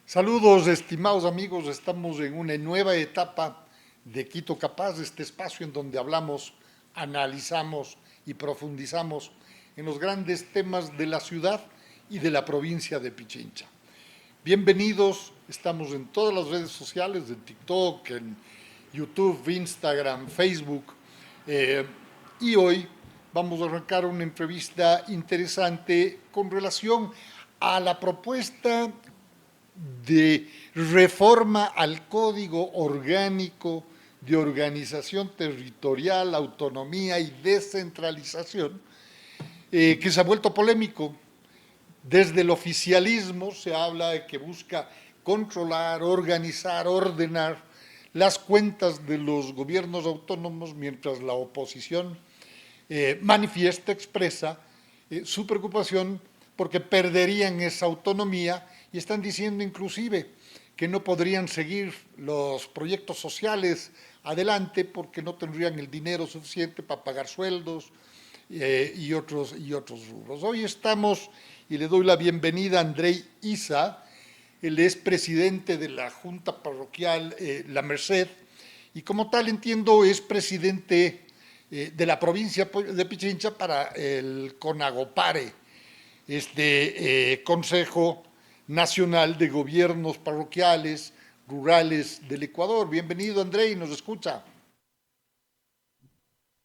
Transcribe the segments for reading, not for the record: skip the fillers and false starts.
Saludos, estimados amigos. Estamos en una nueva etapa de Quito Capaz, este espacio en donde hablamos, analizamos y profundizamos en los grandes temas de la ciudad y de la provincia de Pichincha. Bienvenidos, estamos en todas las redes sociales, en TikTok, en YouTube, Instagram, Facebook, eh, y hoy vamos a arrancar una entrevista interesante con relación a la propuesta de reforma al Código Orgánico de Organización Territorial, Autonomía y Descentralización, que se ha vuelto polémico. Desde el oficialismo se habla de que busca controlar, organizar, ordenar las cuentas de los gobiernos autónomos, mientras la oposición manifiesta, expresa su preocupación porque perderían esa autonomía y están diciendo inclusive que no podrían seguir los proyectos sociales adelante porque no tendrían el dinero suficiente para pagar sueldos y otros rubros. Hoy estamos, y le doy la bienvenida a Andrei Isa. Él es presidente de la Junta Parroquial La Merced y como tal entiendo es presidente de la provincia de Pichincha para el CONAGOPARE, Consejo Nacional de Gobiernos Parroquiales Rurales del Ecuador. Bienvenido, Andrei, ¿nos escucha?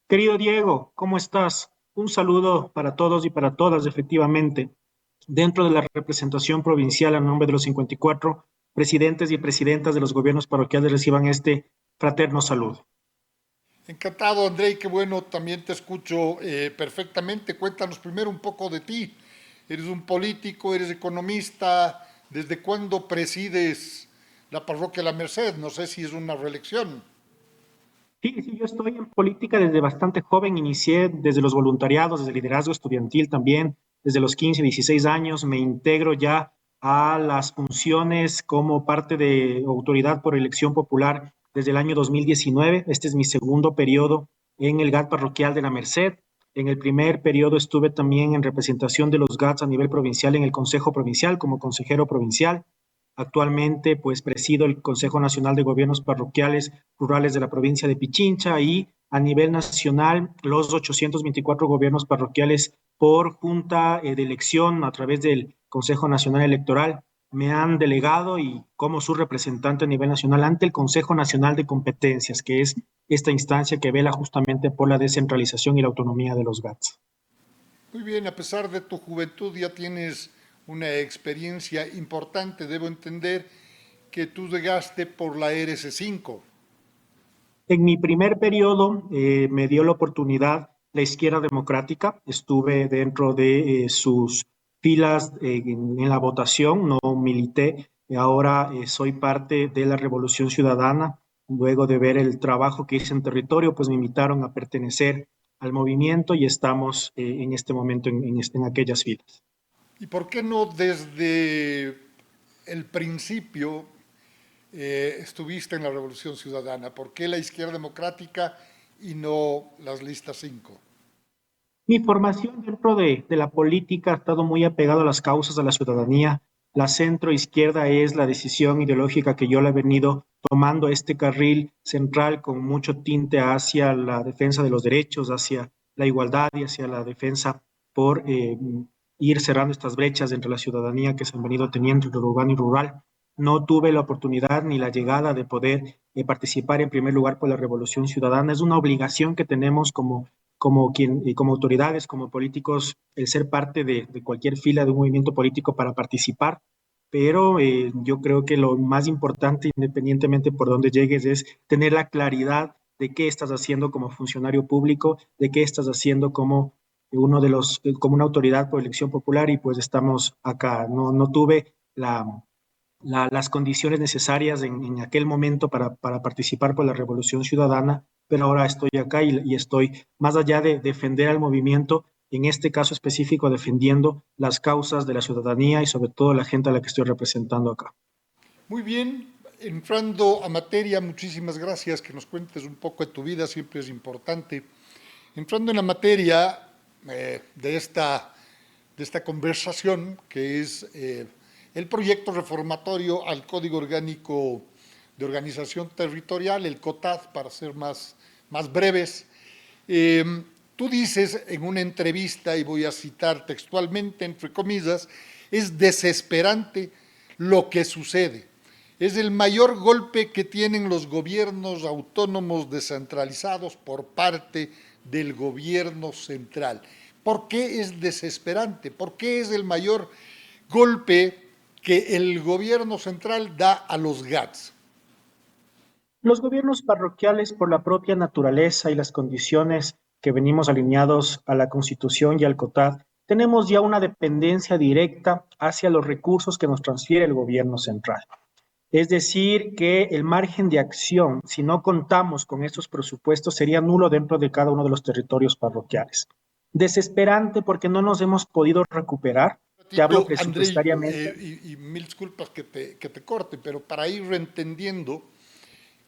Querido Diego, ¿cómo estás? Un saludo para todos y para todas, efectivamente. Dentro de la representación provincial, a nombre de los 54 presidentes y presidentas de los gobiernos parroquiales, reciban este fraterno saludo. Encantado, Andrei, qué bueno, también te escucho perfectamente. Cuéntanos primero un poco de ti. Eres un político, eres economista. ¿Desde cuándo presides la parroquia La Merced? No sé si es una reelección. Sí, yo estoy en política desde bastante joven, inicié desde los voluntariados, desde el liderazgo estudiantil también, desde los 15, 16 años, me integro ya a las funciones como parte de autoridad por elección popular desde el año 2019. Este es mi segundo periodo en el GAT parroquial de La Merced. En el primer periodo estuve también en representación de los GATs a nivel provincial en el Consejo Provincial como consejero provincial. Actualmente, pues presido el Consejo Nacional de Gobiernos Parroquiales Rurales de la provincia de Pichincha y a nivel nacional los 824 gobiernos parroquiales por junta de elección a través del Consejo Nacional Electoral me han delegado y como su representante a nivel nacional ante el Consejo Nacional de Competencias, que es esta instancia que vela justamente por la descentralización y la autonomía de los GATS. Muy bien, a pesar de tu juventud ya tienes una experiencia importante. Debo entender que tú llegaste por la RS5. En mi primer periodo me dio la oportunidad la izquierda democrática, estuve dentro de sus filas en la votación, no milité, ahora soy parte de la Revolución Ciudadana. Luego de ver el trabajo que hice en territorio, pues me invitaron a pertenecer al movimiento y estamos en este momento en aquellas filas. ¿Y por qué no desde el principio estuviste en la Revolución Ciudadana? ¿Por qué la izquierda democrática y no las listas 5? Mi formación dentro de la política ha estado muy apegado a las causas de la ciudadanía. La centro izquierda es la decisión ideológica que yo le he venido tomando este carril central con mucho tinte hacia la defensa de los derechos, hacia la igualdad y hacia la defensa por ir cerrando estas brechas entre la ciudadanía que se han venido teniendo entre urbano y rural. No tuve la oportunidad ni la llegada de poder participar en primer lugar por la Revolución Ciudadana. Es una obligación que tenemos como autoridades, como políticos, el ser parte de cualquier fila de un movimiento político para participar, pero yo creo que lo más importante, independientemente por dónde llegues, es tener la claridad de qué estás haciendo como funcionario público, de qué estás haciendo como como una autoridad por elección popular y pues estamos acá. No tuve las condiciones necesarias en aquel momento para participar por la Revolución Ciudadana, pero ahora estoy acá y estoy, más allá de defender al movimiento, en este caso específico, defendiendo las causas de la ciudadanía y sobre todo la gente a la que estoy representando acá. Muy bien, entrando a materia, muchísimas gracias que nos cuentes un poco de tu vida, siempre es importante. Entrando en la materia de esta conversación, que es el proyecto reformatorio al Código Orgánico de Organización Territorial, el COTAD, para ser más breves. Tú dices en una entrevista, y voy a citar textualmente, entre comillas, es desesperante lo que sucede. Es el mayor golpe que tienen los gobiernos autónomos descentralizados por parte del gobierno central. ¿Por qué es desesperante? ¿Por qué es el mayor golpe que el gobierno central da a los GATS? Los gobiernos parroquiales, por la propia naturaleza y las condiciones que venimos alineados a la Constitución y al COTAD, tenemos ya una dependencia directa hacia los recursos que nos transfiere el gobierno central. Es decir, que el margen de acción, si no contamos con estos presupuestos, sería nulo dentro de cada uno de los territorios parroquiales. Desesperante porque no nos hemos podido recuperar, te hablo Andrei, presupuestariamente. y mil disculpas que te corte, pero para ir entendiendo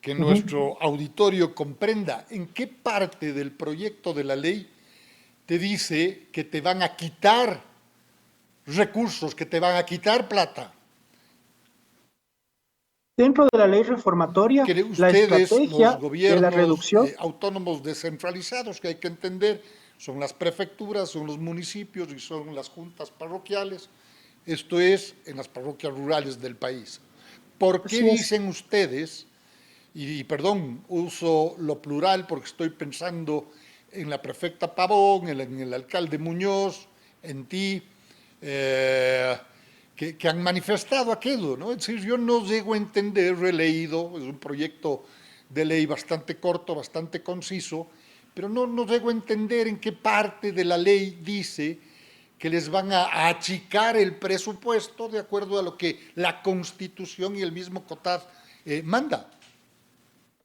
que nuestro auditorio comprenda en qué parte del proyecto de la ley te dice que te van a quitar recursos, que te van a quitar plata. Dentro de la ley reformatoria, Que la ustedes, estrategia los de la gobiernos reducción. autónomos descentralizados, que hay que entender, son las prefecturas, son los municipios y son las juntas parroquiales, esto es en las parroquias rurales del país. ¿Por qué dicen ustedes, y perdón, uso lo plural porque estoy pensando en la prefecta Pavón, en el alcalde Muñoz, en ti, que han manifestado aquello, ¿no? Es decir, yo no llego a entender, he leído, es un proyecto de ley bastante corto, bastante conciso, pero no llego a entender en qué parte de la ley dice que les van a achicar el presupuesto de acuerdo a lo que la Constitución y el mismo COTAD manda.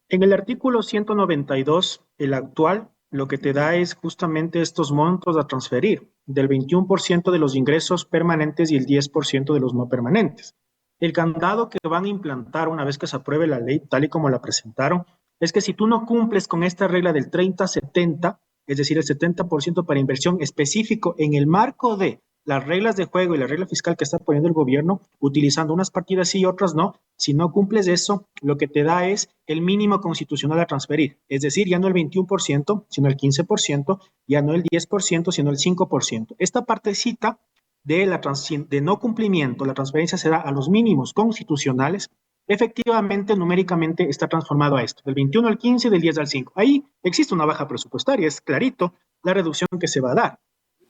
En el artículo 192, el actual, lo que te da es justamente estos montos a transferir, del 21% de los ingresos permanentes y el 10% de los no permanentes. El candado que van a implantar una vez que se apruebe la ley, tal y como la presentaron, es que si tú no cumples con esta regla del 30-70, es decir, el 70% para inversión específico en el marco de las reglas de juego y la regla fiscal que está poniendo el gobierno, utilizando unas partidas sí y otras no, si no cumples eso, lo que te da es el mínimo constitucional a transferir. Es decir, ya no el 21%, sino el 15%, ya no el 10%, sino el 5%. Esta partecita de no cumplimiento, la transferencia se da a los mínimos constitucionales. Efectivamente, numéricamente está transformado a esto, del 21 al 15, del 10 al 5. Ahí existe una baja presupuestaria, es clarito la reducción que se va a dar.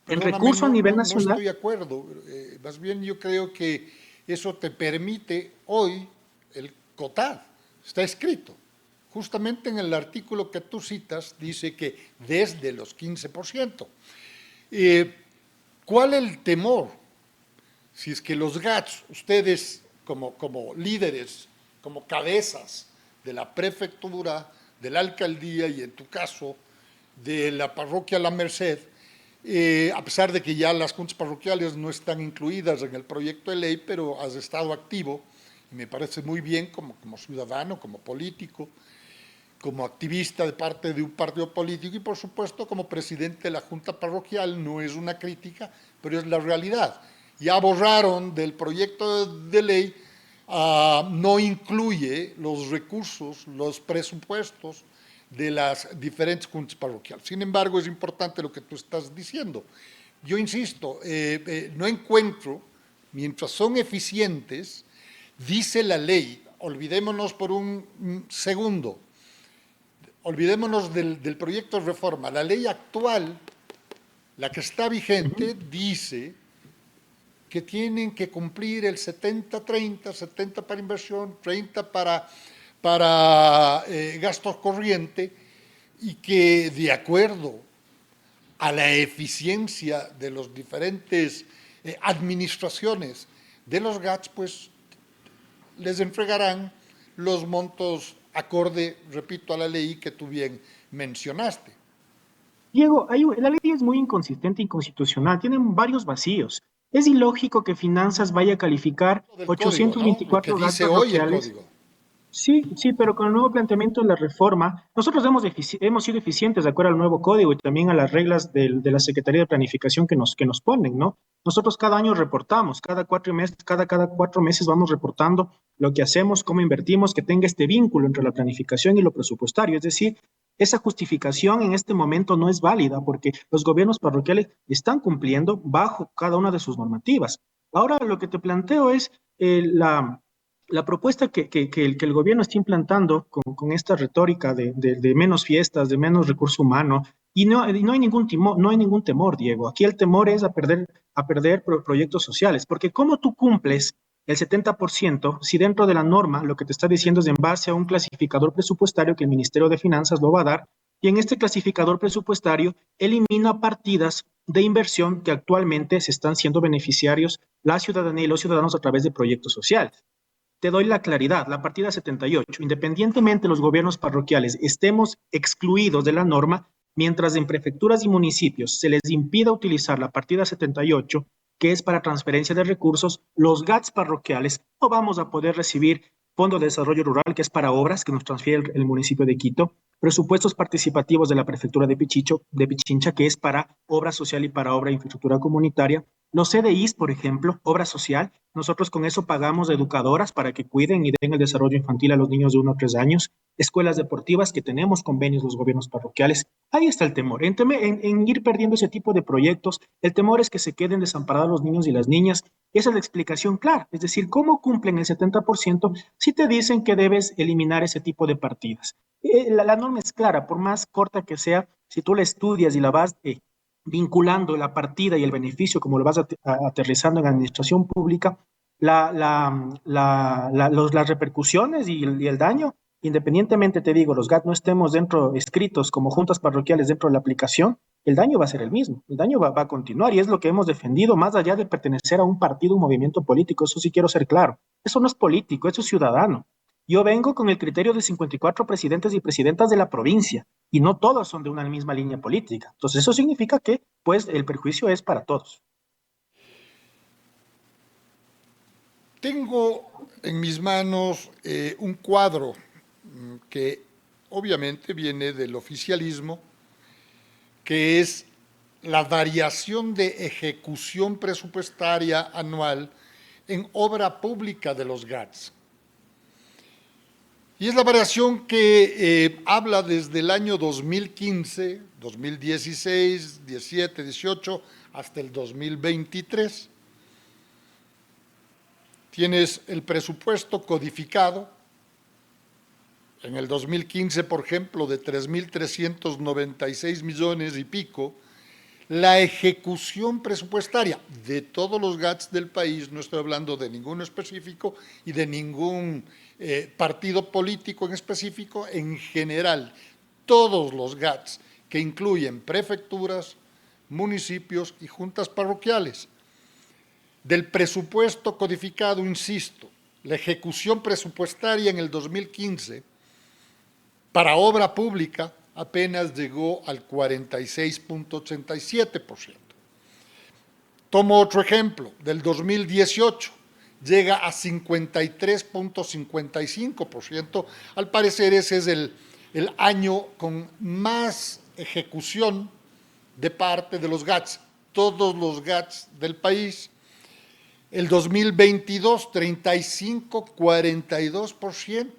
El Perdóname, recurso a nivel no nacional. estoy de acuerdo. Más bien yo creo que eso te permite hoy, el COTAD, está escrito. Justamente en el artículo que tú citas dice que desde los 15%. ¿Cuál el temor? Si es que los GATS, ustedes como líderes, como cabezas de la prefectura, de la alcaldía y en tu caso de la parroquia La Merced, a pesar de que ya las juntas parroquiales no están incluidas en el proyecto de ley, pero has estado activo, y me parece muy bien como ciudadano, como político, como activista de parte de un partido político y, por supuesto, como presidente de la junta parroquial. No es una crítica, pero es la realidad. Ya borraron del proyecto de ley, no incluye los recursos, los presupuestos de las diferentes juntas parroquiales. Sin embargo, es importante lo que tú estás diciendo. Yo insisto, no encuentro, mientras son eficientes, dice la ley, olvidémonos por un segundo, olvidémonos del proyecto de reforma. La ley actual, la que está vigente, dice que tienen que cumplir el 70-30, 70 para inversión, 30 para gastos corrientes, y que de acuerdo a la eficiencia de las diferentes administraciones de los GATS, pues les entregarán los montos acorde, repito, a la ley que tú bien mencionaste. Diego, la ley es muy inconsistente e inconstitucional, tienen varios vacíos. Es ilógico que Finanzas vaya a calificar Del código, ¿no? Lo que 824 dice gastos hoy el parroquiales. código. Sí, sí, pero con el nuevo planteamiento de la reforma, nosotros hemos sido eficientes de acuerdo al nuevo código y también a las reglas de la Secretaría de Planificación que nos ponen, ¿no? Nosotros cada año reportamos, cada 4 meses vamos reportando lo que hacemos, cómo invertimos, que tenga este vínculo entre la planificación y lo presupuestario. Es decir, esa justificación en este momento no es válida porque los gobiernos parroquiales están cumpliendo bajo cada una de sus normativas. Ahora lo que te planteo es la propuesta que el gobierno está implantando con esta retórica de menos fiestas, de menos recurso humano, y no hay ningún temor, Diego. Aquí el temor es a perder proyectos sociales, porque ¿cómo tú cumples el 70% si dentro de la norma lo que te está diciendo es en base a un clasificador presupuestario que el Ministerio de Finanzas lo va a dar, y en este clasificador presupuestario elimina partidas de inversión que actualmente se están siendo beneficiarios la ciudadanía y los ciudadanos a través de proyectos sociales? Te doy la claridad, la partida 78, independientemente de los gobiernos parroquiales estemos excluidos de la norma, mientras en prefecturas y municipios se les impida utilizar la partida 78, que es para transferencia de recursos, los GATS parroquiales no vamos a poder recibir Fondo de Desarrollo Rural, que es para obras que nos transfiere el municipio de Quito, presupuestos participativos de la prefectura de Pichincha, que es para obra social y para obra de infraestructura comunitaria, los CDIs, por ejemplo, obra social, nosotros con eso pagamos educadoras para que cuiden y den el desarrollo infantil a los niños de 1 a 3 años, escuelas deportivas que tenemos convenios los gobiernos parroquiales. Ahí está el temor, en ir perdiendo ese tipo de proyectos. El temor es que se queden desamparados los niños y las niñas. Esa es la explicación clara, es decir, ¿cómo cumplen el 70% si te dicen que debes eliminar ese tipo de partidas? La norma es clara, por más corta que sea, si tú la estudias y la vas vinculando la partida y el beneficio, como lo vas aterrizando en administración pública, las repercusiones y el daño, independientemente, te digo, los GAT no estemos dentro, escritos como juntas parroquiales dentro de la aplicación, el daño va a ser el mismo, el daño va a continuar y es lo que hemos defendido más allá de pertenecer a un partido, un movimiento político, eso sí quiero ser claro, eso no es político, eso es ciudadano. Yo vengo con el criterio de 54 presidentes y presidentas de la provincia y no todos son de una misma línea política. Entonces eso significa que pues el perjuicio es para todos. Tengo en mis manos un cuadro que obviamente viene del oficialismo, que es la variación de ejecución presupuestaria anual en obra pública de los GATS. Y es la variación que habla desde el año 2015, 2016, 17, 18, hasta el 2023. Tienes el presupuesto codificado, en el 2015, por ejemplo, de 3.396 millones y pico, la ejecución presupuestaria de todos los GATS del país, no estoy hablando de ninguno específico y de ningún partido político en específico, en general, todos los GATS que incluyen prefecturas, municipios y juntas parroquiales. Del presupuesto codificado, insisto, la ejecución presupuestaria en el 2015 para obra pública apenas llegó al 46.87%. Tomo otro ejemplo, del 2018 llega a 53.55%. Al parecer ese es el año con más ejecución de parte de los GATS, todos los GATS del país. El 2022, 35.42%.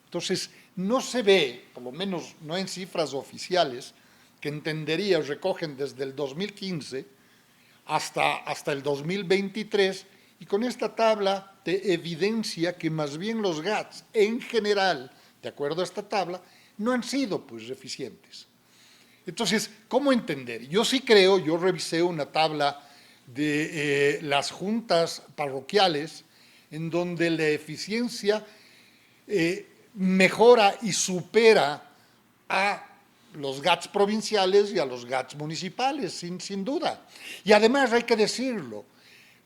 Entonces, no se ve, por lo menos no en cifras oficiales, que entendería recogen desde el 2015 hasta el 2023, y con esta tabla te evidencia que más bien los GATS en general, de acuerdo a esta tabla, no han sido pues eficientes. Entonces, ¿cómo entender? Yo sí creo, yo revisé una tabla de las juntas parroquiales en donde la eficiencia mejora y supera a los GATS provinciales y a los GATS municipales, sin duda. Y además hay que decirlo,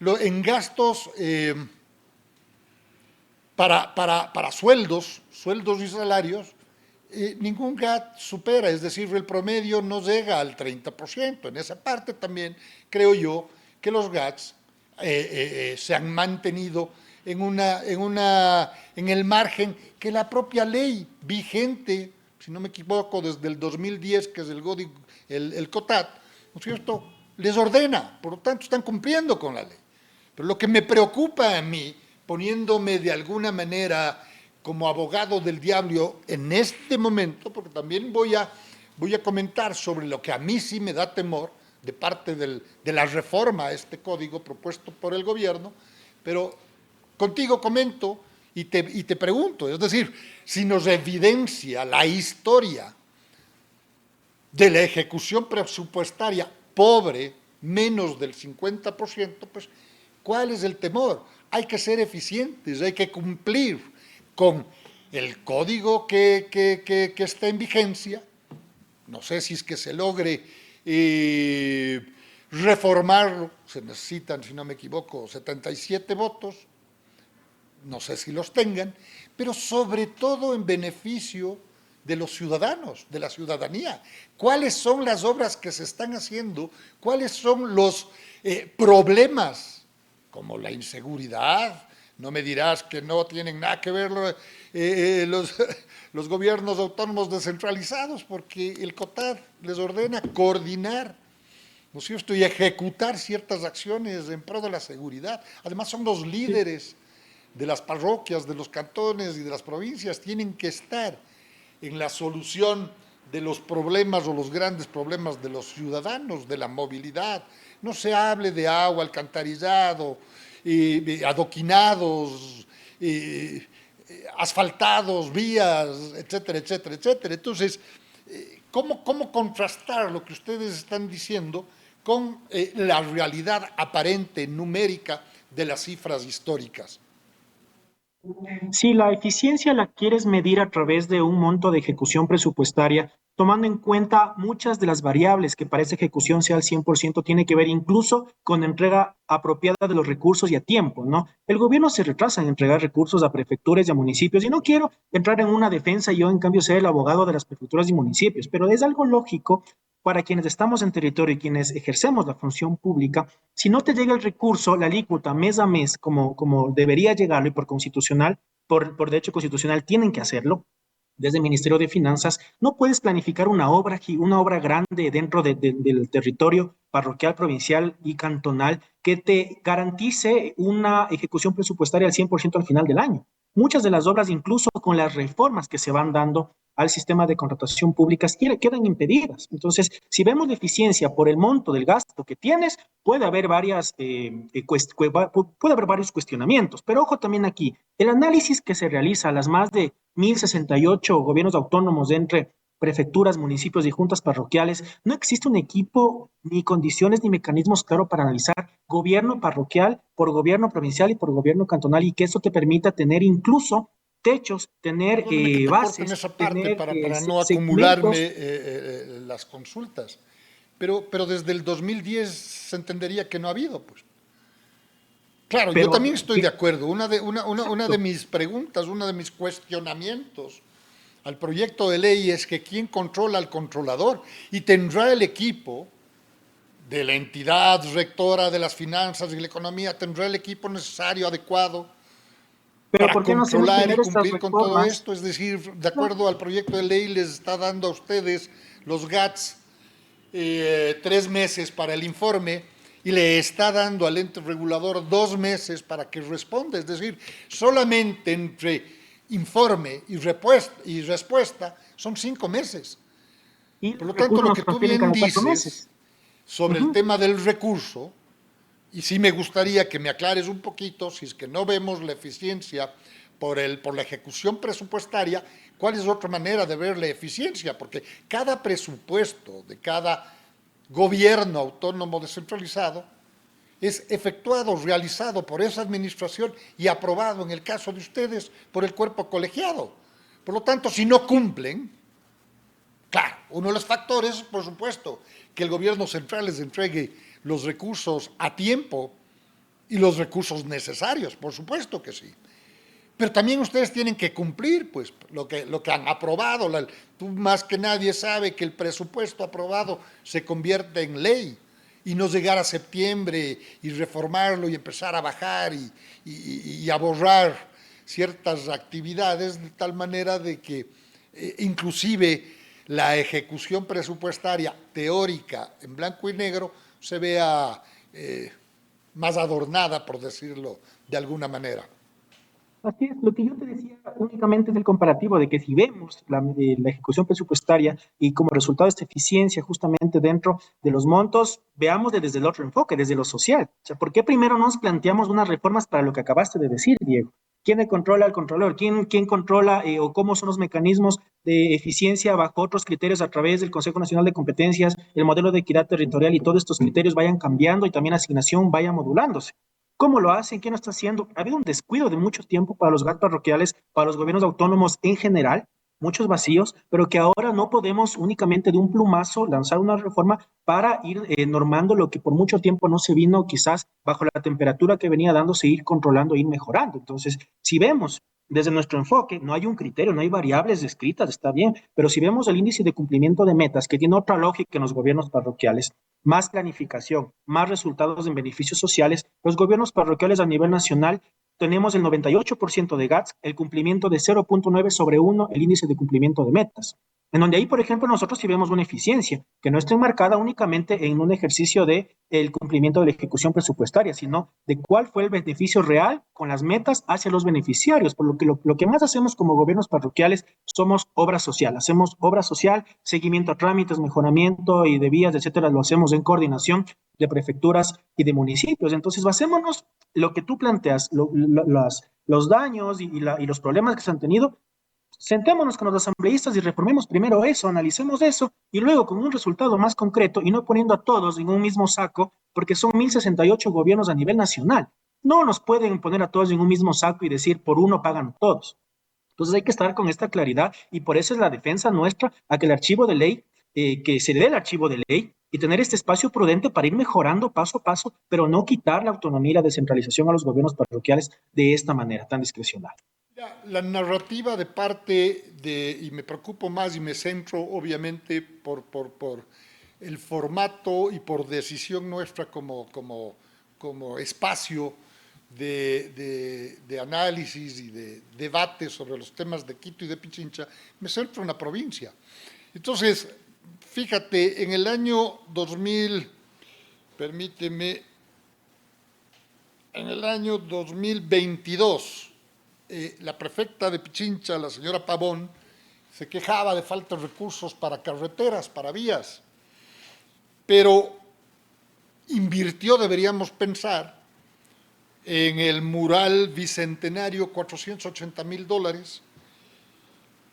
en gastos para sueldos y salarios, ningún GAT supera, es decir, el promedio no llega al 30%. En esa parte también creo yo que los GATS se han mantenido en el margen que la propia ley vigente, si no me equivoco, desde el 2010, que es el COTAT, ¿no es cierto?, les ordena, por lo tanto están cumpliendo con la ley. Pero lo que me preocupa a mí, poniéndome de alguna manera como abogado del diablo en este momento, porque también voy a comentar sobre lo que a mí sí me da temor de parte de la reforma a este código propuesto por el gobierno, pero contigo comento y te pregunto, es decir, si nos evidencia la historia de la ejecución presupuestaria pobre, menos del 50%, pues, ¿cuál es el temor? Hay que ser eficientes, hay que cumplir con el código que está en vigencia. No sé si es que se logre reformarlo, se necesitan, si no me equivoco, 77 votos, no sé si los tengan, pero sobre todo en beneficio de los ciudadanos, de la ciudadanía. ¿Cuáles son las obras que se están haciendo? ¿Cuáles son los problemas, como la inseguridad? No me dirás que no tienen nada que ver los gobiernos autónomos descentralizados, porque el COTAD les ordena coordinar, ¿no es cierto?, y ejecutar ciertas acciones en pro de la seguridad. Además, son los líderes de las parroquias, de los cantones y de las provincias, tienen que estar en la solución de los problemas o los grandes problemas de los ciudadanos, de la movilidad. No se hable de agua, alcantarillado, adoquinados, asfaltados, vías, etcétera, etcétera, etcétera. Entonces, ¿cómo contrastar lo que ustedes están diciendo con la realidad aparente, numérica, de las cifras históricas? Si la eficiencia la quieres medir a través de un monto de ejecución presupuestaria, tomando en cuenta muchas de las variables que para esa ejecución sea al 100%, tiene que ver incluso con entrega apropiada de los recursos y a tiempo, ¿no? El gobierno se retrasa en entregar recursos a prefecturas y a municipios, y no quiero entrar en una defensa, yo en cambio ser el abogado de las prefecturas y municipios, pero es algo lógico para quienes estamos en territorio y quienes ejercemos la función pública. Si no te llega el recurso, la alícuota mes a mes, como debería llegarlo y por constitucional, por derecho constitucional tienen que hacerlo, desde el Ministerio de Finanzas, no puedes planificar una obra grande dentro del territorio parroquial, provincial y cantonal que te garantice una ejecución presupuestaria al 100% al final del año. Muchas de las obras, incluso con las reformas que se van dando al sistema de contratación pública, quedan impedidas. Entonces, si vemos la eficiencia por el monto del gasto que tienes, puede haber puede haber varios cuestionamientos. Pero ojo también aquí, el análisis que se realiza a las más de 1.068 gobiernos autónomos entre prefecturas, municipios y juntas parroquiales, no existe un equipo, ni condiciones, ni mecanismos claros para analizar gobierno parroquial por gobierno provincial y por gobierno cantonal, y que eso te permita tener incluso techos, tener Perdóname que te corte en bases, esa parte tener para no segmentos. acumularme las consultas. Pero desde el 2010 se entendería que no ha habido, pues. Claro, yo Pero también estoy de acuerdo. Una de exacto. mis preguntas, uno de mis cuestionamientos al proyecto de ley es que quién controla al controlador, y tendrá el equipo de la entidad rectora de las finanzas y la economía, tendrá el equipo necesario, adecuado, Pero para ¿por qué no hacemos controlar y primero estas cumplir con todo reformas? esto. Es decir, de No, acuerdo al proyecto de ley, les está dando a ustedes los GATS 3 meses para el informe, y le está dando al ente regulador 2 meses para que responda. Es decir, solamente entre informe y respuesta son 5 meses. y Por los lo tanto, recursos lo nos que tú transfieren bien cada 4 dices meses. sobre el Ujú. tema del recurso, y sí me gustaría que me aclares un poquito, si es que no vemos la eficiencia por la ejecución presupuestaria, ¿cuál es otra manera de ver la eficiencia? Porque cada presupuesto de cada gobierno autónomo descentralizado es efectuado, realizado por esa administración y aprobado, en el caso de ustedes, por el cuerpo colegiado. Por lo tanto, si no cumplen, claro, uno de los factores, por supuesto, que el gobierno central les entregue los recursos a tiempo y los recursos necesarios, por supuesto que sí. Pero también ustedes tienen que cumplir, pues, lo que han aprobado. Tú más que nadie sabe que el presupuesto aprobado se convierte en ley. y no llegar a septiembre y reformarlo y empezar a bajar y a borrar ciertas actividades de tal manera de que inclusive la ejecución presupuestaria teórica en blanco y negro se vea más adornada, por decirlo de alguna manera. Así es, lo que yo te decía únicamente es el comparativo de que si vemos la ejecución presupuestaria y como resultado esta eficiencia justamente dentro de los montos, veamos desde el otro enfoque, desde lo social. O sea, ¿por qué primero nos planteamos unas reformas para lo que acabaste de decir, Diego? ¿Quién le controla al controlador? ¿Quién controla o cómo son los mecanismos de eficiencia bajo otros criterios a través del Consejo Nacional de Competencias, el modelo de equidad territorial y todos estos criterios vayan cambiando y también la asignación vaya modulándose? ¿Cómo lo hacen? ¿Quién lo está haciendo? Ha habido un descuido de mucho tiempo para los GAT parroquiales, para los gobiernos autónomos en general, muchos vacíos, pero que ahora no podemos únicamente de un plumazo lanzar una reforma para ir normando lo que por mucho tiempo no se vino quizás bajo la temperatura que venía dándose, ir controlando, ir mejorando. Entonces, si vemos desde nuestro enfoque, no hay un criterio, no hay variables descritas, está bien, pero si vemos el índice de cumplimiento de metas, que tiene otra lógica en los gobiernos parroquiales, más planificación, más resultados en beneficios sociales, los gobiernos parroquiales a nivel nacional tenemos el 98% de GATS, el cumplimiento de 0.9 sobre 1, el índice de cumplimiento de metas. En donde ahí, por ejemplo, nosotros sí vemos una eficiencia, que no está enmarcada únicamente en un ejercicio de el cumplimiento de la ejecución presupuestaria, sino de cuál fue el beneficio real con las metas hacia los beneficiarios. Por lo que lo que más hacemos como gobiernos parroquiales somos obra social. Hacemos obra social, seguimiento a trámites, mejoramiento y de vías, etcétera, lo hacemos en coordinación de prefecturas y de municipios. Entonces, basémonos lo que tú planteas, los daños y los problemas que se han tenido. Sentémonos con los asambleístas y reformemos primero eso, analicemos eso y luego con un resultado más concreto y no poniendo a todos en un mismo saco, porque son 1068 gobiernos a nivel nacional. No nos pueden poner a todos en un mismo saco y decir por uno pagan todos. Entonces hay que estar con esta claridad y por eso es la defensa nuestra a que el archivo de ley, que se le dé el archivo de ley y tener este espacio prudente para ir mejorando paso a paso, pero no quitar la autonomía y la descentralización a los gobiernos parroquiales de esta manera tan discrecional. La narrativa de parte de, y me preocupo más y me centro obviamente por el formato y por decisión nuestra como espacio de análisis y de debate sobre los temas de Quito y de Pichincha, me centro en la provincia. Entonces, fíjate, en el año 2000, permíteme, en el año 2022, la prefecta de Pichincha, la señora Pavón, se quejaba de falta de recursos para carreteras, para vías, pero invirtió, deberíamos pensar, en el mural bicentenario $480,000,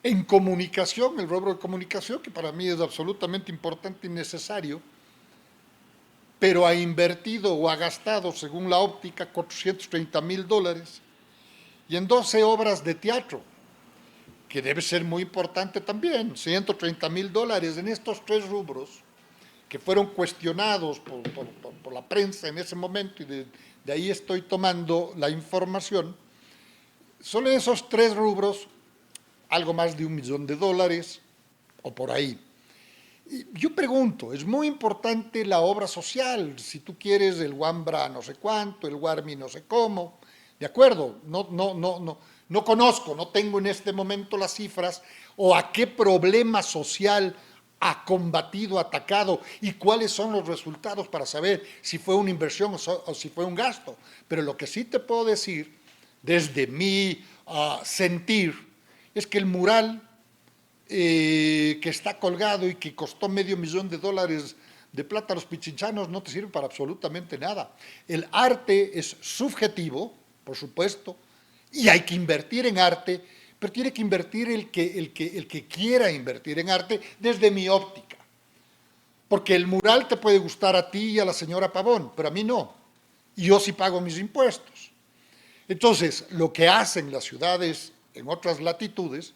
en comunicación, el rubro de comunicación, que para mí es absolutamente importante y necesario, pero ha invertido o ha gastado, según la óptica, $430,000, y en 12 obras de teatro, que debe ser muy importante también, $130,000 en estos tres rubros, que fueron cuestionados por la prensa en ese momento, y de ahí estoy tomando la información. Solo en esos tres rubros, algo más de $1 millón, o por ahí. Y yo pregunto, es muy importante la obra social, si tú quieres el Wambra no sé cuánto, el Warmi no sé cómo, de acuerdo, no conozco, no tengo en este momento las cifras o a qué problema social ha combatido, atacado y cuáles son los resultados para saber si fue una inversión o si fue un gasto. Pero lo que sí te puedo decir, desde mi sentir, es que el mural que está colgado y que costó $500,000 de plata a los pichinchanos no te sirve para absolutamente nada. El arte es subjetivo, por supuesto, y hay que invertir en arte, pero tiene que invertir el que quiera invertir en arte desde mi óptica. Porque el mural te puede gustar a ti y a la señora Pavón, pero a mí no. Y yo sí pago mis impuestos. Entonces, lo que hacen las ciudades en otras latitudes,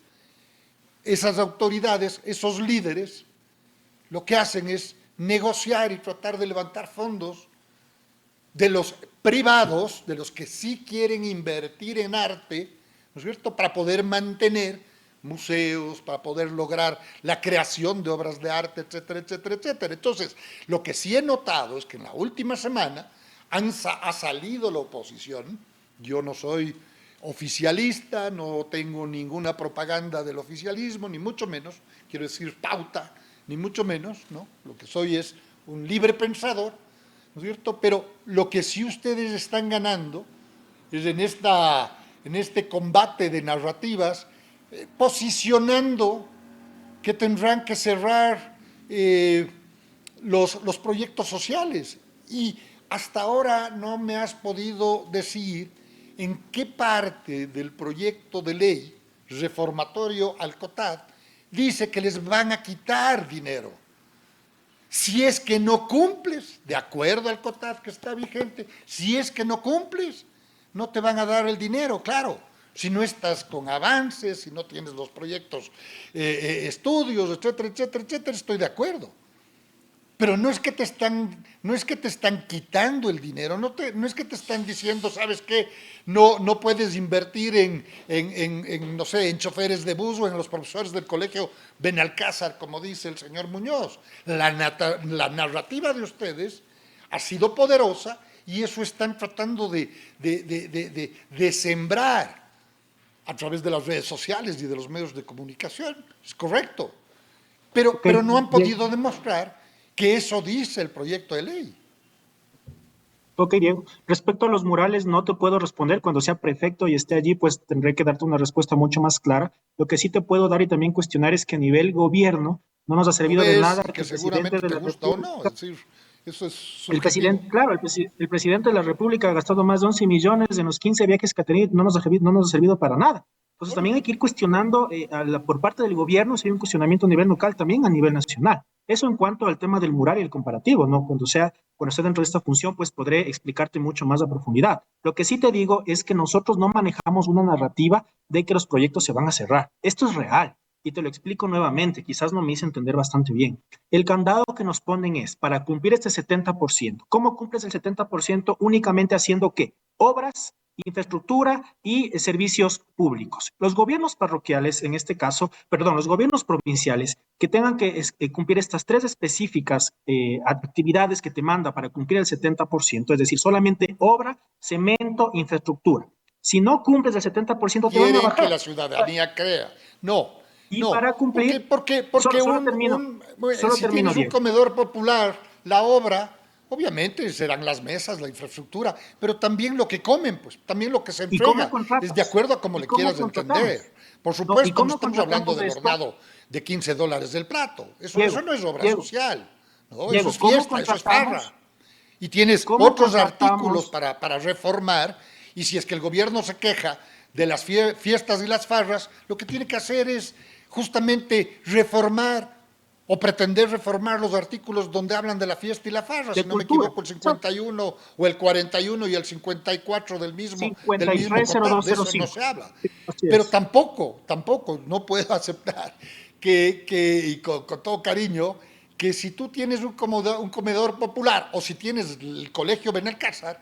esas autoridades, esos líderes, lo que hacen es negociar y tratar de levantar fondos de los privados, de los que sí quieren invertir en arte, ¿no es cierto?, para poder mantener museos, para poder lograr la creación de obras de arte, etcétera, etcétera, etcétera. Entonces, lo que sí he notado es que en la última semana ha salido la oposición. Yo no soy oficialista, no tengo ninguna propaganda del oficialismo, ni mucho menos, quiero decir este, ni mucho menos, ¿no? Lo que soy es un libre pensador, ¿no es cierto? Pero lo que sí ustedes están ganando es en este combate de narrativas, posicionando que tendrán que cerrar los proyectos sociales. Y hasta ahora no me has podido decir en qué parte del proyecto de ley reformatorio al COTAD dice que les van a quitar dinero. Si es que no cumples, de acuerdo al COTAD que está vigente, si es que no cumples, no te van a dar el dinero, claro. Si no estás con avances, si no tienes los proyectos, estudios, etcétera, etcétera, etcétera, estoy de acuerdo. Pero no es que te están quitando el dinero, no es que te están diciendo, ¿sabes qué? No puedes invertir no sé, en choferes de bus o en los profesores del colegio Benalcázar, como dice el señor Muñoz. La narrativa de ustedes ha sido poderosa y eso están tratando de sembrar a través de las redes sociales y de los medios de comunicación. Es correcto. Pero no han podido demostrar que eso dice el proyecto de ley. Ok, Diego. Respecto a los murales, no te puedo responder. Cuando sea prefecto y esté allí, pues tendré que darte una respuesta mucho más clara. Lo que sí te puedo dar y también cuestionar es que a nivel gobierno no nos ha Lo servido de ves nada y que que el presidente seguramente de te la gusta o no, República. es decir, eso es El subjetivo. presidente, claro, el presidente de la República ha gastado más de 11 millones en los 15 viajes que ha tenido, no nos ha servido para nada. Entonces también hay que ir cuestionando por parte del gobierno si hay un cuestionamiento a nivel local, también a nivel nacional. Eso en cuanto al tema del mural y el comparativo, ¿no? Cuando esté dentro de esta función, pues podré explicarte mucho más a profundidad. Lo que sí te digo es que nosotros no manejamos una narrativa de que los proyectos se van a cerrar. Esto es real. Y te lo explico nuevamente, quizás no me hice entender bastante bien. El candado que nos ponen es para cumplir este 70%. ¿Cómo cumples el 70%? Únicamente haciendo ¿qué? Obras, infraestructura y servicios públicos. Los gobiernos parroquiales, en este caso, perdón, los gobiernos provinciales que tengan que cumplir estas tres específicas actividades que te manda para cumplir el 70%, es decir, solamente obra, cemento, infraestructura. Si no cumples el 70%, te van a Quieren que bajar. la ciudadanía crea. No, Y no, para cumplir, porque solo si termino, tienes un Diego. comedor popular, la obra, obviamente serán las mesas, la infraestructura, pero también lo que comen, pues, también lo que se ¿Y cómo entrega, es de contratas? acuerdo a como ¿Y le cómo quieras contratamos? entender. Por ¿No? ¿Y supuesto, no cómo estamos hablando contratamos del esto? hornado de $15 del plato, eso Diego, no es obra Diego, social, ¿no? Eso Diego, es fiesta, eso es farra. Y tienes ¿cómo otros artículos contratamos? para reformar, y si es que el gobierno se queja de las fiestas y las farras, lo que tiene que hacer es justamente reformar o pretender reformar los artículos donde hablan de la fiesta y la farra, De si no me cultura. equivoco, el Son 51 o el 41 y el 54 del mismo COTAD, de eso no 530205. se habla. Así Pero es. tampoco, no puedo aceptar y con todo cariño, que si tú tienes un comedor popular o si tienes el colegio Benalcázar,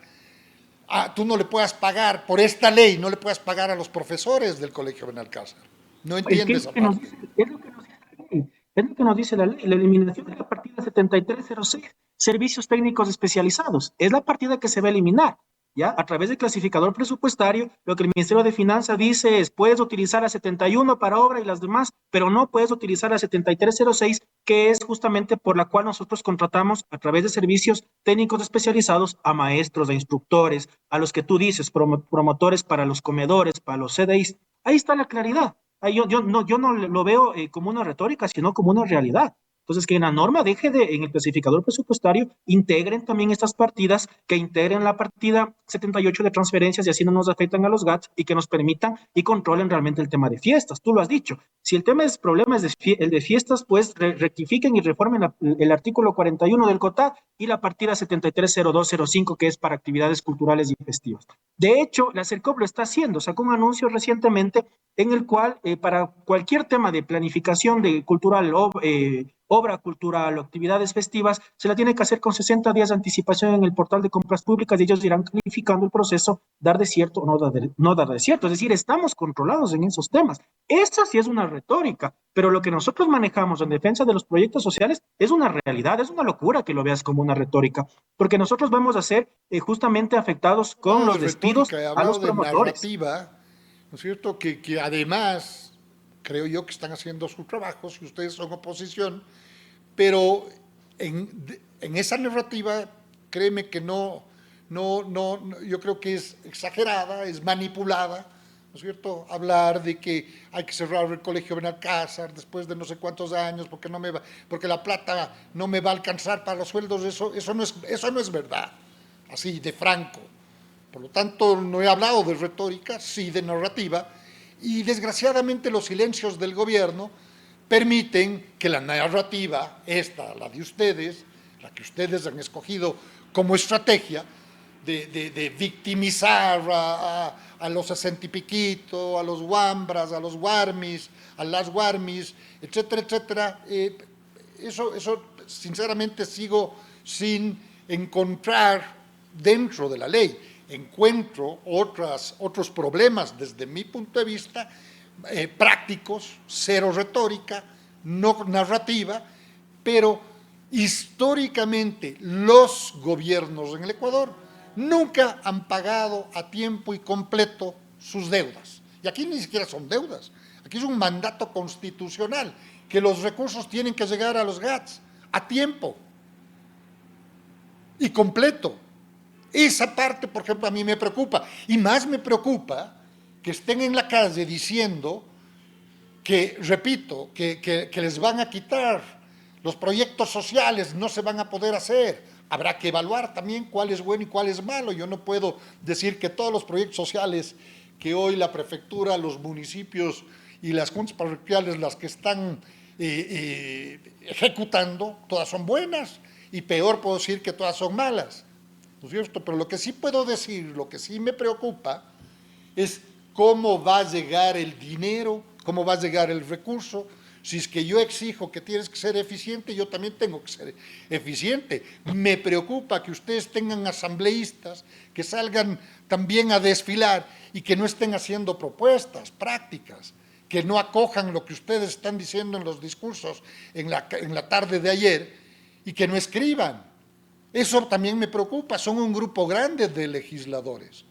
tú no le puedas pagar, por esta ley, no le puedas pagar a los profesores del colegio Benalcázar. No Es que entiendo es lo esa que nos parte. dice, es lo que nos dice la ley. Es lo que nos dice la ley. La eliminación de la partida 7306, servicios técnicos especializados. Es la partida que se va a eliminar. ¿Ya? A través del clasificador presupuestario, lo que el Ministerio de Finanzas dice es, puedes utilizar a 71 para obra y las demás, pero no puedes utilizar a 7306, que es justamente por la cual nosotros contratamos a través de servicios técnicos especializados a maestros, a instructores, a los que tú dices, promotores para los comedores, para los CDIs. Ahí está la claridad. Yo no lo veo como una retórica, sino como una realidad. Entonces, que en la norma en el clasificador presupuestario, integren también estas partidas, que integren la partida 78 de transferencias y así no nos afectan a los GATS y que nos permitan y controlen realmente el tema de fiestas. Tú lo has dicho, Si el tema es problemas el de fiestas, pues rectifiquen y reformen el artículo 41 del COTAD y la partida 730205, que es para actividades culturales y festivas. De hecho, la CERCOP lo está haciendo, sacó un anuncio recientemente en el cual para cualquier tema de planificación de cultural o obra cultural o actividades festivas, se la tiene que hacer con 60 días de anticipación en el portal de compras públicas y ellos irán calificando el proceso, dar desierto o no dar desierto. Es decir, estamos controlados en esos temas. Esa sí es una retórica, pero lo que nosotros manejamos en defensa de los proyectos sociales es una realidad, es una locura que lo veas como una retórica, porque nosotros vamos a ser justamente afectados He con hablado los de despidos retórica, he a los hablado de promotores. narrativa, ¿no es cierto? Que además creo yo que están haciendo su trabajo, si ustedes son oposición, pero en esa narrativa, créeme que yo creo que es exagerada, es manipulada, ¿no es cierto? Hablar de que hay que cerrar el colegio Benalcázar después de no sé cuántos años porque la plata no me va a alcanzar para los sueldos, eso no es verdad, así de franco. Por lo tanto, no he hablado de retórica, sí de narrativa, y desgraciadamente los silencios del gobierno permiten que la narrativa, la de ustedes, la que ustedes han escogido como estrategia, de victimizar a los 60 y piquito, a los Wambras, a los Warmis, a las Warmis, etcétera, etcétera. Eso, sinceramente, sigo sin encontrar dentro de la ley. Encuentro otros problemas desde mi punto de vista, prácticos, cero retórica, no narrativa, pero históricamente los gobiernos en el Ecuador nunca han pagado a tiempo y completo sus deudas. Y aquí ni siquiera son deudas, aquí es un mandato constitucional, que los recursos tienen que llegar a los GATS a tiempo y completo. Esa parte, por ejemplo, a mí me preocupa. Y más me preocupa que estén en la calle diciendo que, repito, que les van a quitar los proyectos sociales, no se van a poder hacer. Habrá que evaluar también cuál es bueno y cuál es malo. Yo no puedo decir que todos los proyectos sociales que hoy la prefectura, los municipios y las juntas parroquiales, las que están ejecutando, todas son buenas, y peor puedo decir que todas son malas, ¿no es cierto? Pero lo que sí puedo decir, lo que sí me preocupa, es cómo va a llegar el dinero, cómo va a llegar el recurso. Si es que yo exijo que tienes que ser eficiente, yo también tengo que ser eficiente. Me preocupa que ustedes tengan asambleístas que salgan también a desfilar y que no estén haciendo propuestas prácticas, que no acojan lo que ustedes están diciendo en los discursos en la tarde de ayer y que no escriban. Eso también me preocupa, son un grupo grande de legisladores.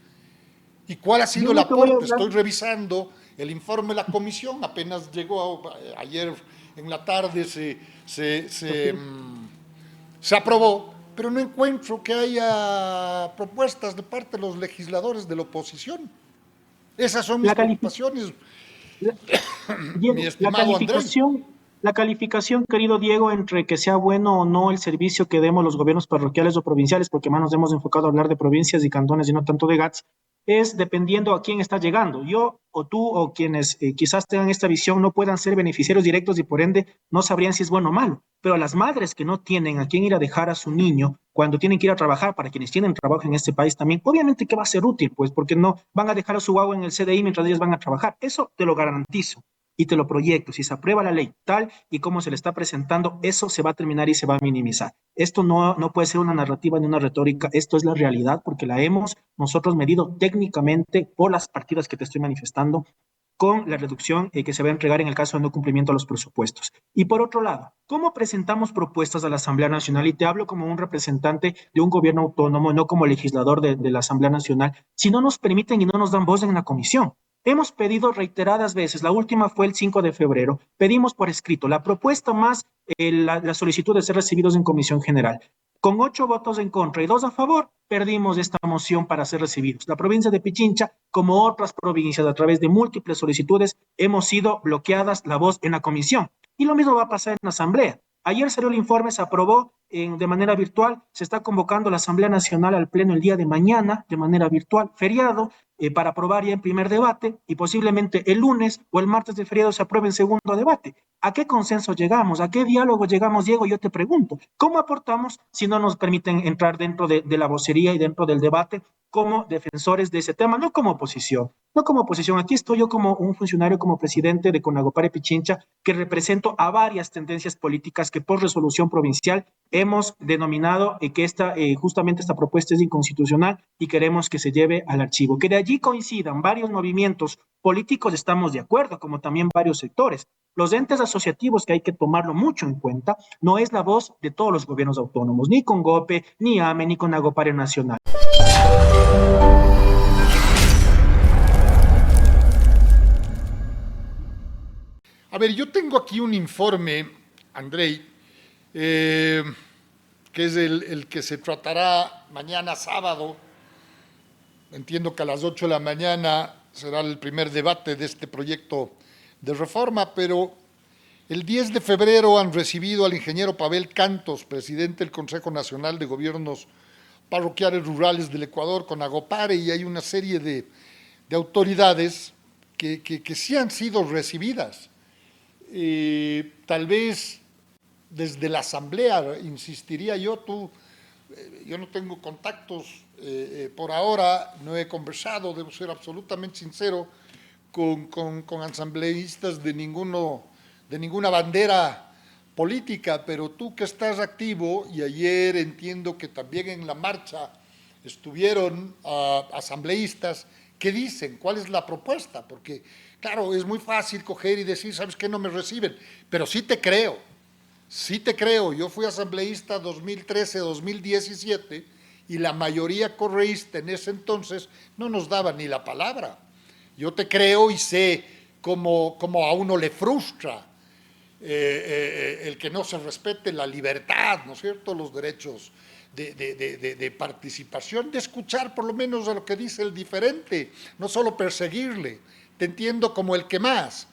¿Y cuál ha sido Yo el lo que voy a aporte? hablar, Estoy revisando el informe de la comisión, apenas llegó ayer en la tarde, se aprobó, pero no encuentro que haya propuestas de parte de los legisladores de la oposición. Esas son mis la calificación. preocupaciones, mi Diego, estimado Andrei. la calificación, querido Diego, entre que sea bueno o no el servicio que demos los gobiernos parroquiales o provinciales, porque más nos hemos enfocado a hablar de provincias y cantones y no tanto de GATS, es dependiendo a quién está llegando. Yo o tú o quienes quizás tengan esta visión no puedan ser beneficiarios directos y por ende no sabrían si es bueno o malo. Pero a las madres que no tienen a quién ir a dejar a su niño cuando tienen que ir a trabajar, para quienes tienen trabajo en este país también, obviamente que va a ser útil, pues porque no van a dejar a su guagua en el CDI mientras ellos van a trabajar. Eso te lo garantizo y te lo proyecto. Si se aprueba la ley tal y como se le está presentando, eso se va a terminar y se va a minimizar. Esto no puede ser una narrativa ni una retórica, esto es la realidad porque la hemos nosotros medido técnicamente por las partidas que te estoy manifestando con la reducción que se va a entregar en el caso de no cumplimiento a los presupuestos. Y por otro lado, ¿cómo presentamos propuestas a la Asamblea Nacional? Y te hablo como un representante de un gobierno autónomo, no como legislador de la Asamblea Nacional, si no nos permiten y no nos dan voz en la comisión. Hemos pedido reiteradas veces, la última fue el 5 de febrero, pedimos por escrito la propuesta más la solicitud de ser recibidos en comisión general. Con 8 votos en contra y 2 a favor, perdimos esta moción para ser recibidos. La provincia de Pichincha, como otras provincias, a través de múltiples solicitudes, hemos sido bloqueadas la voz en la comisión. Y lo mismo va a pasar en la asamblea. Ayer salió el informe, se aprobó de manera virtual, se está convocando la Asamblea Nacional al pleno el día de mañana, de manera virtual, feriado, para aprobar ya en primer debate y posiblemente el lunes o el martes de feriado se apruebe en segundo debate. ¿A qué consenso llegamos? ¿A qué diálogo llegamos, Diego? Yo te pregunto, ¿cómo aportamos si no nos permiten entrar dentro de la vocería y dentro del debate como defensores de ese tema, no como oposición? No como oposición, aquí estoy yo como un funcionario, como presidente de Conagopare Pichincha, que represento a varias tendencias políticas que por resolución provincial hemos denominado que justamente esta propuesta es inconstitucional y queremos que se lleve al archivo. Que de allí coincidan varios movimientos políticos, estamos de acuerdo, como también varios sectores. Los entes asociativos, que hay que tomarlo mucho en cuenta, no es la voz de todos los gobiernos autónomos, ni Congope, ni AME, ni Conagopare Nacional. A ver, yo tengo aquí un informe, Andrei, que es el que se tratará mañana sábado. Entiendo que a las 8 de la mañana será el primer debate de este proyecto de reforma, pero el 10 de febrero han recibido al ingeniero Pavel Cantos, presidente del Consejo Nacional de Gobiernos Parroquiales Rurales del Ecuador, Conagopare, y hay una serie de autoridades que sí han sido recibidas. Tal vez desde la asamblea, insistiría yo, yo no tengo contactos por ahora, no he conversado, debo ser absolutamente sincero, con asambleístas de ninguna bandera política, pero tú que estás activo, y ayer entiendo que también en la marcha estuvieron asambleístas, ¿qué dicen? ¿Cuál es la propuesta? Porque, claro, es muy fácil coger y decir, ¿sabes qué? No me reciben, pero sí te creo. Sí te creo, yo fui asambleísta 2013-2017 y la mayoría correísta en ese entonces no nos daba ni la palabra. Yo te creo y sé cómo a uno le frustra el que no se respete la libertad, ¿no es cierto?, los derechos de participación, de escuchar por lo menos a lo que dice el diferente, no solo perseguirle. Te entiendo como el que más,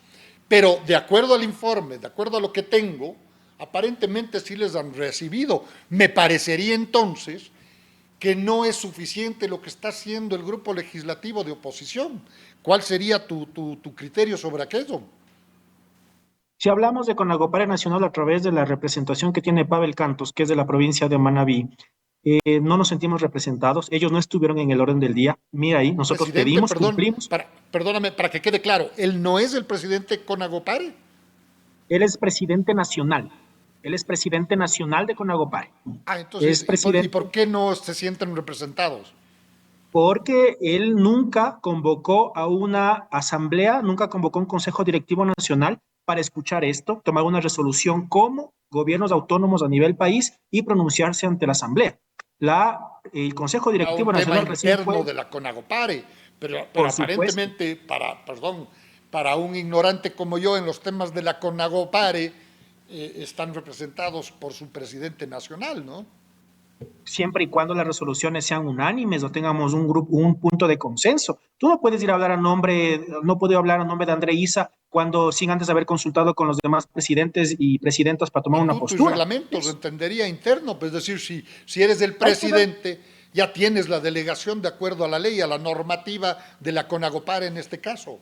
pero de acuerdo al informe, de acuerdo a lo que tengo, aparentemente sí les han recibido. Me parecería entonces que no es suficiente lo que está haciendo el grupo legislativo de oposición. ¿Cuál sería tu criterio sobre aquello? Si hablamos de Conagopare Nacional a través de la representación que tiene Pavel Cantos, que es de la provincia de Manabí, no nos sentimos representados, ellos no estuvieron en el orden del día. Mira ahí, nosotros Presidente, pedimos, perdón, cumplimos. perdóname, para que quede claro, ¿él no es el presidente Conagopare? Él es presidente nacional. Él es presidente nacional de Conagopare. Es Entonces, ¿y presidente por qué no se sienten representados? porque él nunca convocó a una asamblea, nunca convocó un consejo directivo nacional para escuchar esto, tomar una resolución como gobiernos autónomos a nivel país y pronunciarse ante la asamblea. El Consejo A Directivo un tema Nacional recién interno fue, de la Conagopare, pero por supuesto, aparentemente para un ignorante como yo en los temas de la Conagopare están representados por su presidente nacional, ¿no? siempre y cuando las resoluciones sean unánimes o tengamos un grupo, un punto de consenso. Tú no puedes ir a hablar a nombre, no puedo hablar a nombre de André Isa cuando sin antes haber consultado con los demás presidentes y presidentas para tomar una Estatuto y postura. reglamentos, entendería interno, pues es decir, si eres el Hay que ver. presidente, ya tienes la delegación de acuerdo a la ley, a la normativa de la Conagopare en este caso.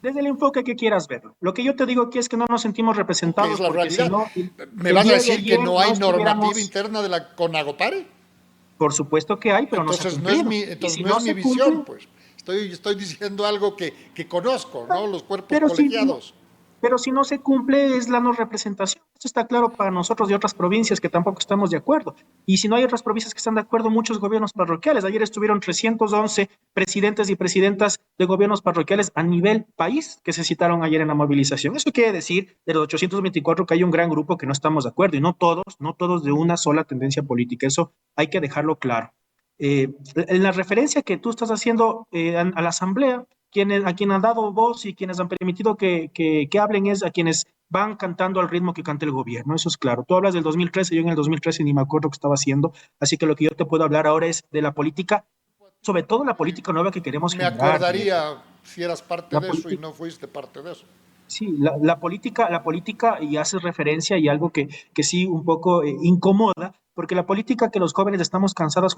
Desde el enfoque que quieras verlo. Lo que yo te digo aquí es que no nos sentimos Que es representados la porque si realidad. no, ¿Me el vas a día de decir que ayer no no hay normativa estuviéramos, interna de la Conagopare? por supuesto que hay, pero no se ha Entonces no es cumplido. mi, Y entonces si no no es mi se visión, cumple, pues. Estoy diciendo algo que conozco, ¿no? Los cuerpos pero si no, colegiados. pero si no se cumple es la no representación. Esto está claro para nosotros de otras provincias que tampoco estamos de acuerdo. Y si no hay otras provincias que están de acuerdo, muchos gobiernos parroquiales. Ayer estuvieron 311 presidentes y presidentas de gobiernos parroquiales a nivel país que se citaron ayer en la movilización. Eso quiere decir de los 824 que hay un gran grupo que no estamos de acuerdo y no todos de una sola tendencia política. Eso hay que dejarlo claro. En la referencia que tú estás haciendo a la Asamblea, a quien han dado voz y quienes han permitido que hablen es a quienes van cantando al ritmo que canta el gobierno, eso es claro. Tú hablas del 2013, yo en el 2013 ni me acuerdo qué estaba haciendo, así que lo que yo te puedo hablar ahora es de la política, sobre todo la política nueva que queremos Me generar, Diego. acordaría si eras parte La de eso y política, no fuiste parte de eso. sí, la política, y haces referencia y algo que sí un poco incomoda, porque la política que los jóvenes estamos cansados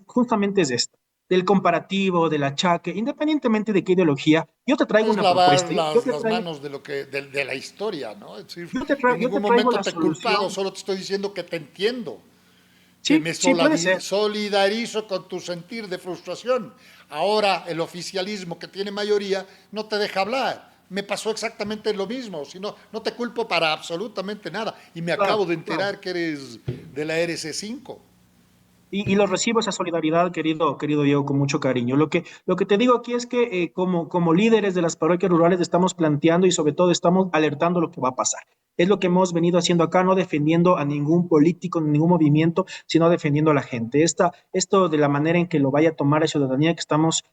justamente es esta. del comparativo, del achaque, independientemente de qué ideología, yo te traigo Puedes una lavar propuesta. las manos de, de la historia, ¿no? Es decir, en Yo te ningún traigo momento la te he culpado, solución. solo te estoy diciendo que te entiendo, que Sí, me sí, puede ser. solidarizo con tu sentir de frustración. Ahora el oficialismo que tiene mayoría no te deja hablar. Me pasó exactamente lo mismo, si no, no te culpo para absolutamente nada. Y me acabo Claro, de claro. enterar que eres de la RC5. Y lo recibo esa solidaridad, querido Diego, con mucho cariño. Lo que te digo aquí es que como líderes de las parroquias rurales estamos planteando y sobre todo estamos alertando lo que va a pasar. Es lo que hemos venido haciendo acá, no defendiendo a ningún político, ni ningún movimiento, sino defendiendo a la gente. Esto de la manera en que lo vaya a tomar la ciudadanía, que estamos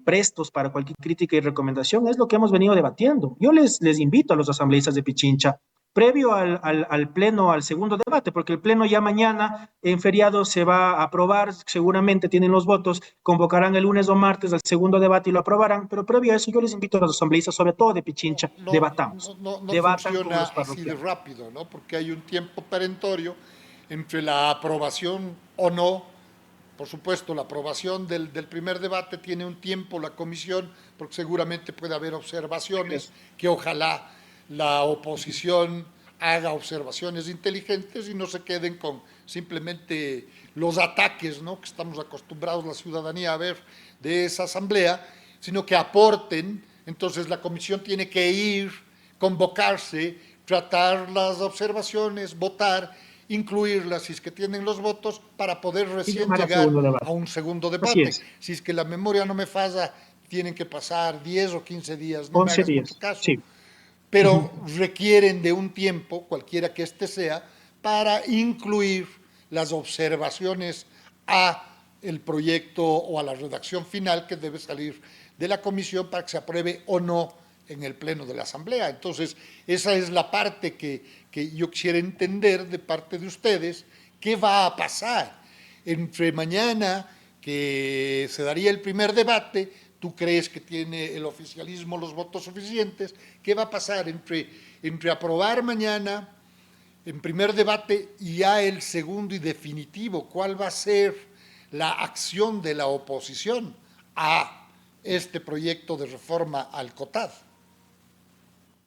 prestos para cualquier crítica y recomendación, es lo que hemos venido debatiendo. Yo les invito a los asambleístas de Pichincha previo al pleno, al segundo debate, porque el pleno ya mañana en feriado se va a aprobar, seguramente tienen los votos, convocarán el lunes o martes al segundo debate y lo aprobarán, pero previo a eso yo les invito a los asambleístas, sobre todo de Pichincha, debatamos, No debatan con funciona los así de parroquianos. rápido, ¿no? Porque hay un tiempo perentorio entre la aprobación o no. Por supuesto, la aprobación del primer debate tiene un tiempo la comisión, porque seguramente puede haber observaciones que ojalá la oposición haga observaciones inteligentes y no se queden con simplemente los ataques, ¿no?, que estamos acostumbrados la ciudadanía a ver de esa asamblea, sino que aporten. Entonces la comisión tiene que ir, convocarse, tratar las observaciones, votar, incluirlas si es que tienen los votos para poder Y recién llamar al llegar segundo a debate. un segundo Así debate. es, Si es que la memoria no me falla, tienen que pasar 10 o 15 días, no me 11 hagas mucho días, caso, sí. pero Ujú. requieren de un tiempo, cualquiera que éste sea, para incluir las observaciones a el proyecto o a la redacción final que debe salir de la comisión para que se apruebe o no en el pleno de la Asamblea. Entonces, esa es la parte que yo quisiera entender de parte de ustedes, qué va a pasar entre mañana, que se daría el primer debate. ¿Tú crees que tiene el oficialismo los votos suficientes? ¿Qué va a pasar entre aprobar mañana en primer debate y ya el segundo y definitivo? ¿Cuál va a ser la acción de la oposición a este proyecto de reforma al COTAD?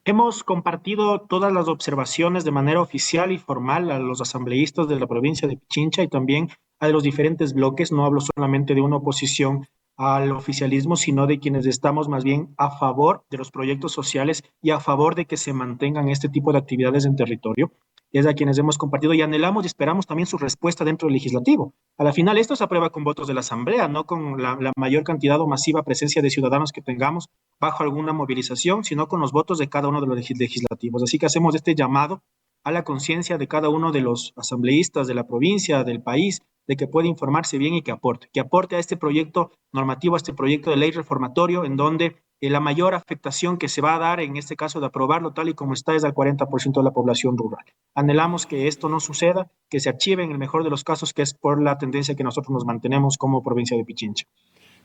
Hemos compartido todas las observaciones de manera oficial y formal a los asambleístas de la provincia de Pichincha y también a los diferentes bloques. No hablo solamente de una oposición al oficialismo, sino de quienes estamos más bien a favor de los proyectos sociales y a favor de que se mantengan este tipo de actividades en territorio. Es a quienes hemos compartido y anhelamos y esperamos también su respuesta dentro del legislativo. A la final, esto se aprueba con votos de la Asamblea, no con la mayor cantidad o masiva presencia de ciudadanos que tengamos bajo alguna movilización, sino con los votos de cada uno de los legislativos. Así que hacemos este llamado a la conciencia de cada uno de los asambleístas de la provincia, del país, de que puede informarse bien y que aporte a este proyecto normativo, a este proyecto de ley reformatorio, en donde la mayor afectación que se va a dar, en este caso de aprobarlo tal y como está, es al 40% de la población rural. Anhelamos que esto no suceda, que se archive en el mejor de los casos, que es por la tendencia que nosotros nos mantenemos como provincia de Pichincha.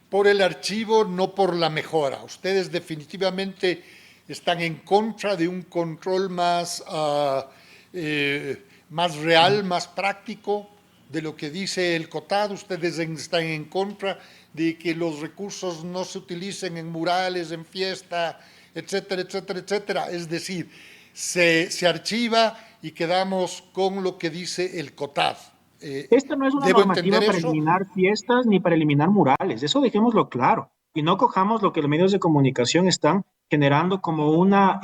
Por el archivo, no por la mejora. Ustedes definitivamente están en contra de un control más, más real, más práctico de lo que dice el COTAD. Ustedes están en contra de que los recursos no se utilicen en murales, en fiesta, etcétera, etcétera, etcétera. Es decir, se archiva y quedamos con lo que dice el COTAD. Esta no es una ¿Debo normativa entender para eso? eliminar fiestas ni para eliminar murales, eso dejémoslo claro. Y no cojamos lo que los medios de comunicación están generando como una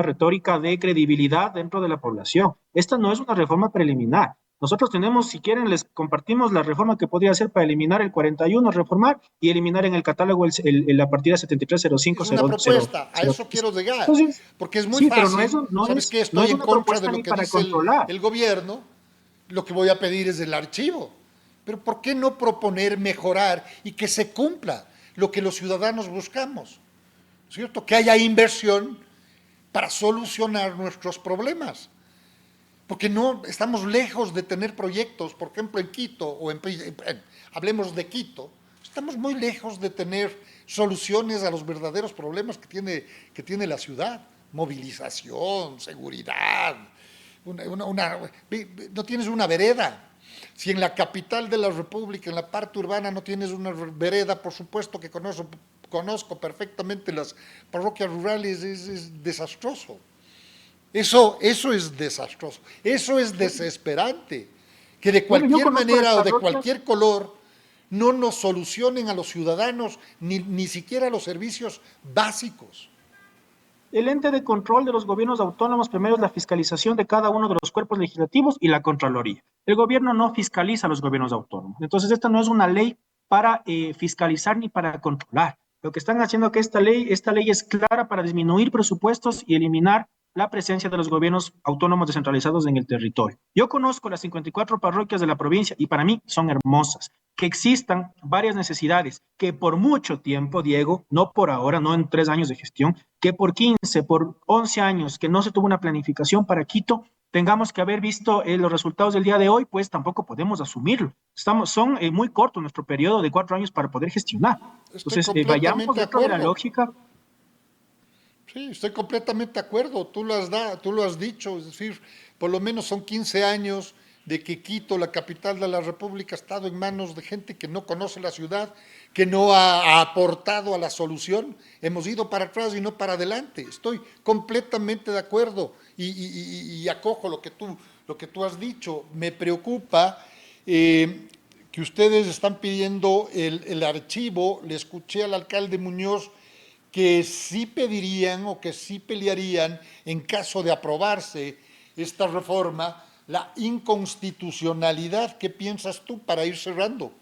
retórica de credibilidad dentro de la población. Esta no es una reforma para eliminar. Nosotros tenemos, si quieren, les compartimos la reforma que podría ser para eliminar el 41, reformar y eliminar en el catálogo la partida Es una 730500. propuesta, a eso quiero llegar, Entonces, porque es muy sí, pero fácil. ¿Sabes qué? no Estoy es en una contra de propuesta lo ni que para dice controlar. el gobierno, lo que voy a pedir es el archivo. Pero ¿por qué no proponer mejorar y que se cumpla lo que los ciudadanos buscamos? ¿Cierto? Que haya inversión para solucionar nuestros problemas. Porque no estamos lejos de tener proyectos, por ejemplo, en Quito, hablemos de Quito, estamos muy lejos de tener soluciones a los verdaderos problemas que tiene la ciudad. Movilización, seguridad, no tienes una vereda, Si en la capital de la República, en la parte urbana, no tienes una vereda, por supuesto que conozco perfectamente las parroquias rurales, es desastroso. Eso es desastroso, eso es desesperante, que de Bueno, yo cualquier conozco las manera o de parroquias. cualquier color no nos solucionen a los ciudadanos ni siquiera los servicios básicos. El ente de control de los gobiernos autónomos primero es la fiscalización de cada uno de los cuerpos legislativos y la Contraloría. El gobierno no fiscaliza a los gobiernos autónomos. Entonces, esta no es una ley para fiscalizar ni para controlar. Lo que están haciendo que esta ley es clara para disminuir presupuestos y eliminar la presencia de los gobiernos autónomos descentralizados en el territorio. Yo conozco las 54 parroquias de la provincia y para mí son hermosas. Que existan varias necesidades, que por mucho tiempo, Diego, no por ahora, no en 3 años de gestión, que por 15, por 11 años que no se tuvo una planificación para Quito, tengamos que haber visto los resultados del día de hoy, pues tampoco podemos asumirlo. Son muy cortos nuestro periodo de 4 años para poder gestionar. Estoy Entonces, vayamos completamente de dentro de la acuerdo. lógica. Sí, estoy completamente de acuerdo, tú lo has dicho, es decir, por lo menos son 15 años de que Quito, la capital de la República, ha estado en manos de gente que no conoce la ciudad, que no ha aportado a la solución. Hemos ido para atrás y no para adelante. Estoy completamente de acuerdo y acojo lo que tú has dicho. Me preocupa que ustedes están pidiendo el archivo. Le escuché al alcalde Muñoz que sí pedirían o que sí pelearían, en caso de aprobarse esta reforma, la inconstitucionalidad. ¿Qué piensas tú para ir cerrando?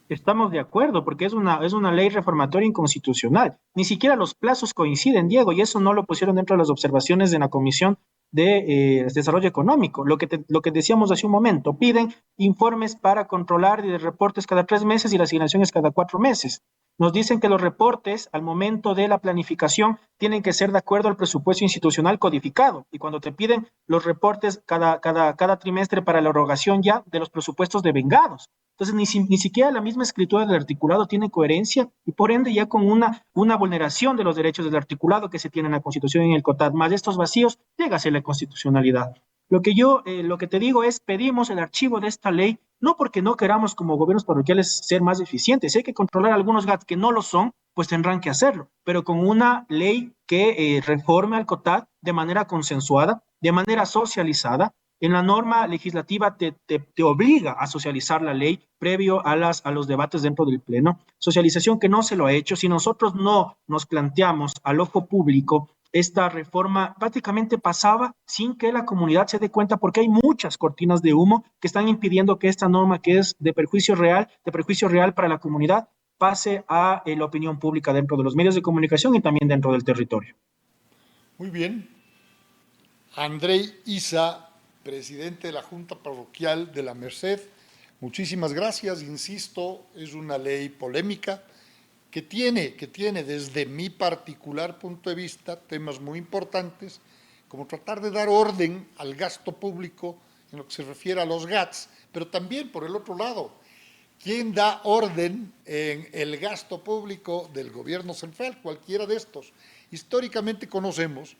Estamos de acuerdo, porque es una ley reformatoria inconstitucional. Ni siquiera los plazos coinciden, Diego, y eso no lo pusieron dentro de las observaciones de la Comisión de Desarrollo Económico. Lo que decíamos hace un momento, piden informes para controlar y de reportes cada 3 meses y las asignaciones cada 4 meses. Nos dicen que los reportes al momento de la planificación tienen que ser de acuerdo al presupuesto institucional codificado. Y cuando te piden los reportes cada trimestre para la erogación ya de los presupuestos devengados. Entonces, ni siquiera la misma escritura del articulado tiene coherencia y por ende ya con una vulneración de los derechos del articulado que se tiene en la Constitución y en el COTAD, más estos vacíos, llega a ser la constitucionalidad. Lo que te digo es, pedimos el archivo de esta ley, no porque no queramos como gobiernos parroquiales ser más eficientes, si hay que controlar algunos GATS que no lo son, pues tendrán que hacerlo, pero con una ley que reforme al COTAD de manera consensuada, de manera socializada. En la norma legislativa te obliga a socializar la ley previo a los debates dentro del Pleno, socialización que no se lo ha hecho. Si nosotros no nos planteamos al ojo público esta reforma, prácticamente pasaba sin que la comunidad se dé cuenta porque hay muchas cortinas de humo que están impidiendo que esta norma que es de perjuicio real para la comunidad, pase a la opinión pública dentro de los medios de comunicación y también dentro del territorio. Muy bien. Andrei Isa, presidente de la Junta Parroquial de la Merced, muchísimas gracias. Insisto, es una ley polémica que tiene desde mi particular punto de vista temas muy importantes, como tratar de dar orden al gasto público en lo que se refiere a los GATS, pero también, por el otro lado, ¿quién da orden en el gasto público del gobierno central? Cualquiera de estos. Históricamente conocemos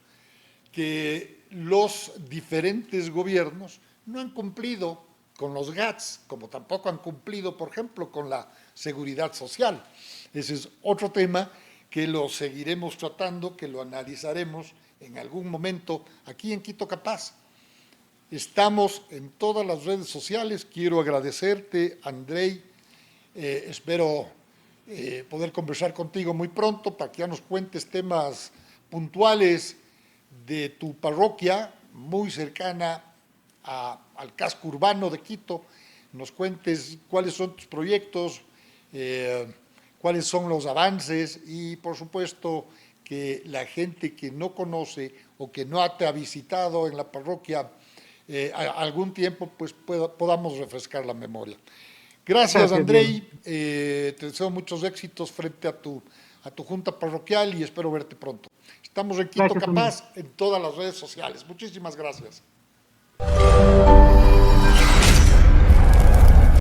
que los diferentes gobiernos no han cumplido con los GATS, como tampoco han cumplido, por ejemplo, con la seguridad social. Ese es otro tema que lo seguiremos tratando, que lo analizaremos en algún momento aquí en Quito Capaz. Estamos en todas las redes sociales. Quiero agradecerte, Andrei. Espero poder conversar contigo muy pronto para que ya nos cuentes temas puntuales de tu parroquia, muy cercana al casco urbano de Quito. Nos cuentes cuáles son tus proyectos, cuáles son los avances y, por supuesto, que la gente que no conoce o que no te ha visitado en la parroquia algún tiempo, pues podamos refrescar la memoria. Gracias, Andrei. Te deseo muchos éxitos frente a tu junta parroquial y espero verte pronto. Estamos en Quito Capaz en todas las redes sociales. Muchísimas gracias.